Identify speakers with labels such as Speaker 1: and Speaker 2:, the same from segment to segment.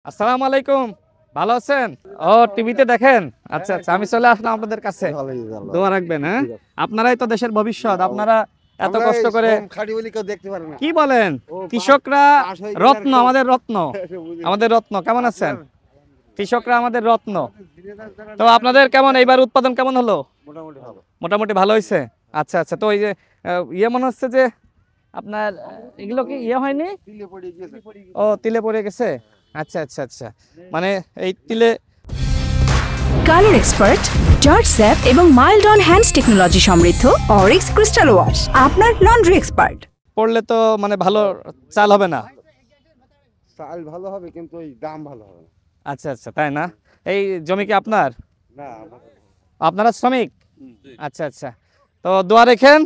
Speaker 1: আসসালামু আলাইকুম, ভালো আছেন? ও টিভিতে দেখেন? আচ্ছা আচ্ছা, আমি চলে আসলাম আপনাদের কাছে। দোয়া রাখবেন। হ্যাঁ, আপনারাই তো দেশের ভবিষ্যৎ। আপনারা এত কষ্ট করে কি বলেন? কৃষকরা রত্ন, আমাদের রত্ন, আমাদের রত্ন। কেমন আছেন? কৃষকরা আমাদের রত্ন। তো আপনাদের কেমন এইবার উৎপাদন কেমন হলো? মোটামুটি ভালো হয়েছে। আচ্ছা আচ্ছা, তো ওই যে মনে হচ্ছে যে আপনার এগুলো কি হয়নি? ও, তিলে পড়ে গেছে। আচ্ছা আচ্ছা আচ্ছা, মানে এই তিলে
Speaker 2: কালার এক্সপার্ট, জর্জ স্যাপ এবং মাইল্ড অন হ্যান্ডস টেকনোলজি সমৃদ্ধ অরিক্স ক্রিস্টাল ওয়াশ আপনার লন্ড্রি এক্সপার্ট।
Speaker 1: পড়লে তো মানে ভালো চাল হবে না।
Speaker 3: চাল ভালো হবে কিন্তু ওই দাম ভালো হবে না।
Speaker 1: আচ্ছা আচ্ছা, তাই না? এই জমি কি আপনার?
Speaker 3: না,
Speaker 1: আপনারা শ্রমিক? আচ্ছা আচ্ছা, তো দোয়া রেখেন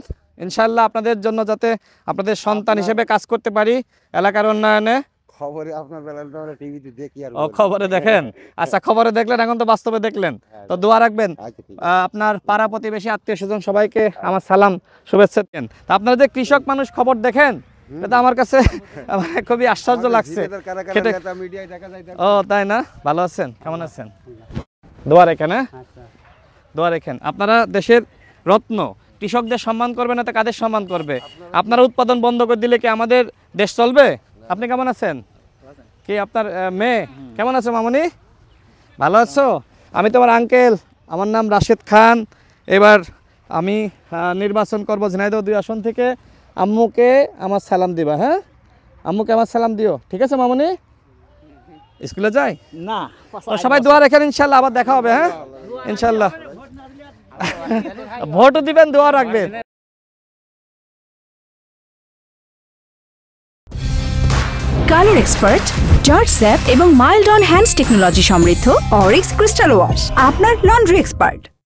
Speaker 1: ইনশাল্লাহ আপনাদের জন্য, যাতে আপনাদের সন্তান হিসেবে কাজ করতে পারি এলাকার উন্নয়নে।
Speaker 3: খবরে আপনার বেলায় তো আমরা টিভিতে দেখি আর
Speaker 1: ও, খবরে দেখেন? আচ্ছা, খবরে দেখলেন, এখন তো বাস্তবে দেখলেন। তো দোয়া রাখবেন।
Speaker 3: আচ্ছা, ঠিক
Speaker 1: আপনার পাড়া প্রতিবেশী, আত্মীয় স্বজন সবাইকে আমার সালাম, শুভেচ্ছা দেন। তো আপনারা যে কৃষক মানুষ খবর দেখেন, এটা আমার কাছে খুবই আশ্চর্য লাগছে।
Speaker 3: মিডিয়ায় দেখা যায়।
Speaker 1: ও, তাই না? ভালো আছেন? কেমন আছেন? দোয়া রেখেন। হ্যাঁ, দোয়া রেখেন। আপনারা দেশের রত্ন, কৃষকদের সম্মান করবে না তো কাদের সম্মান করবে? আপনারা উৎপাদন বন্ধ করে দিলে কি আমাদের দেশ চলবে? আপনি কেমন আছেন? কি আপনার মেয়ে কেমন আছে? মামনি, ভালো আছো? আমি তোমার আঙ্কেল, আমার নাম রাশেদ খান। এবার আমি নির্বাচন করব ঝিনাইদহ 2 আসন থেকে। আম্মুকে আমার সালাম দিবা। হ্যাঁ, আম্মুকে আমার সালাম দিও, ঠিক আছে মামনি? স্কুলে যাই
Speaker 4: না,
Speaker 1: তো সবাই দোয়া রেখেন, ইনশাল্লাহ আবার দেখা হবে। হ্যাঁ, ইনশাল্লাহ। ভোটও দিবেন, দোয়া রাখবেন।
Speaker 2: কালার এক্সপার্ট, জর্জ স্যাপ এবং মাইল্ড অন হ্যান্ডস টেকনোলজি সমৃদ্ধ অরিক্স ক্রিস্টাল ওয়াশ আপনার লন্ড্রি এক্সপার্ট।